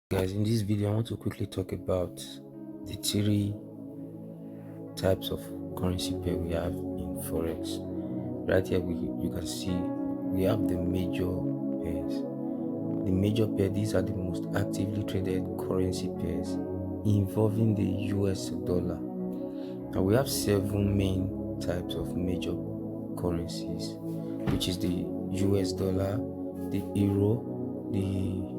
Guys, in this video I want to quickly talk about the three types of currency pair we have in forex. Right here you can see we have the major pairs. The major pair, these are the most actively traded currency pairs involving the US dollar. Now we have 7 main types of major currencies, which is the US dollar, the euro, the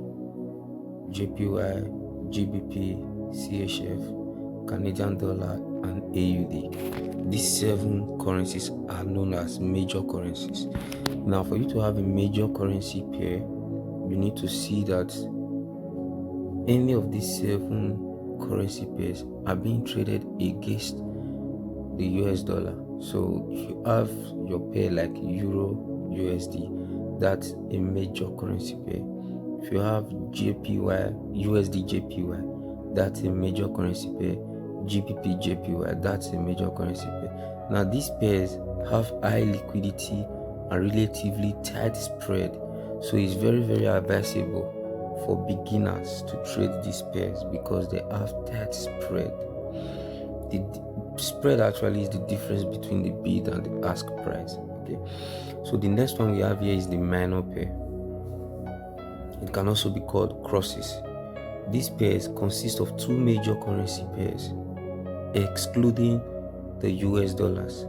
JPY, GBP, CHF, Canadian dollar, and AUD. These 7 currencies are known as major currencies. Now, for you to have a major currency pair, you need to see that any of these 7 currency pairs are being traded against the US dollar. So, if you have your pair like Euro USD, that's a major currency pair. If you have JPY, USD JPY, that's a major currency pair. GBP JPY, that's a major currency pair. Now these pairs have high liquidity and relatively tight spread, so it's very advisable for beginners to trade these pairs because they have tight spread. The spread actually is the difference between the bid and the ask price. Okay, so the next one we have here is the minor pair. It can also be called crosses. These pairs consist of 2 major currency pairs, excluding the US dollars.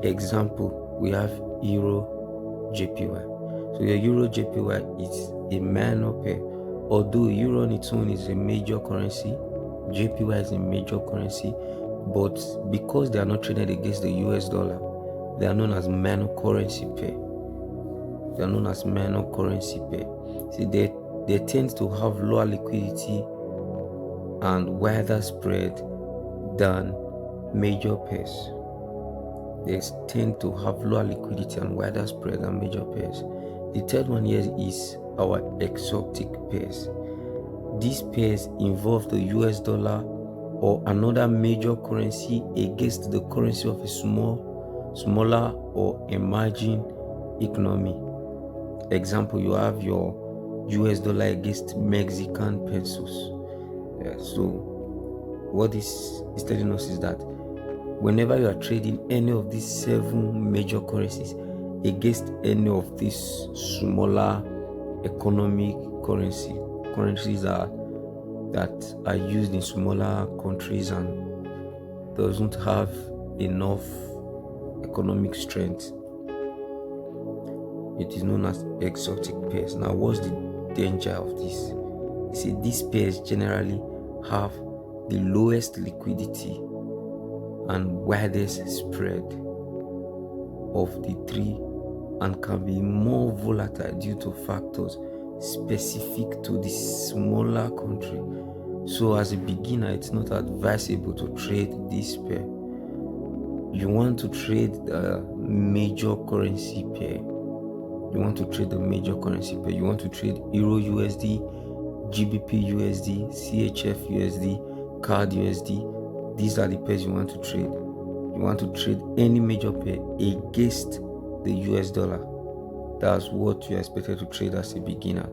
Example, we have Euro JPY. So your Euro JPY is a minor pair. Although Euro on its own is a major currency, JPY is a major currency, but because they are not traded against the US dollar, they are known as minor currency pair. They are known as minor currency pair. See, they tend to have lower liquidity and wider spread than major pairs. They tend to have lower liquidity and wider spread than major pairs. The third one here is our exotic pairs. These pairs involve the US dollar or another major currency against the currency of a smaller or emerging economy. Example, you have your US dollar against Mexican pesos. So what this is telling us is that whenever you are trading any of these 7 major currencies against any of these smaller economic currencies that are used in smaller countries and doesn't have enough economic strength, it is known as exotic pairs. Now, what's the danger of this? You see, these pairs generally have the lowest liquidity and widest spread of the 3 and can be more volatile due to factors specific to the smaller country. So as a beginner, it's not advisable to trade this pair. You want to trade the major currency pair. You want to trade Euro USD, GBP USD, CHF USD, CAD USD. These are the pairs you want to trade. You want to trade any major pair against the US dollar. That's what you're expected to trade as a beginner.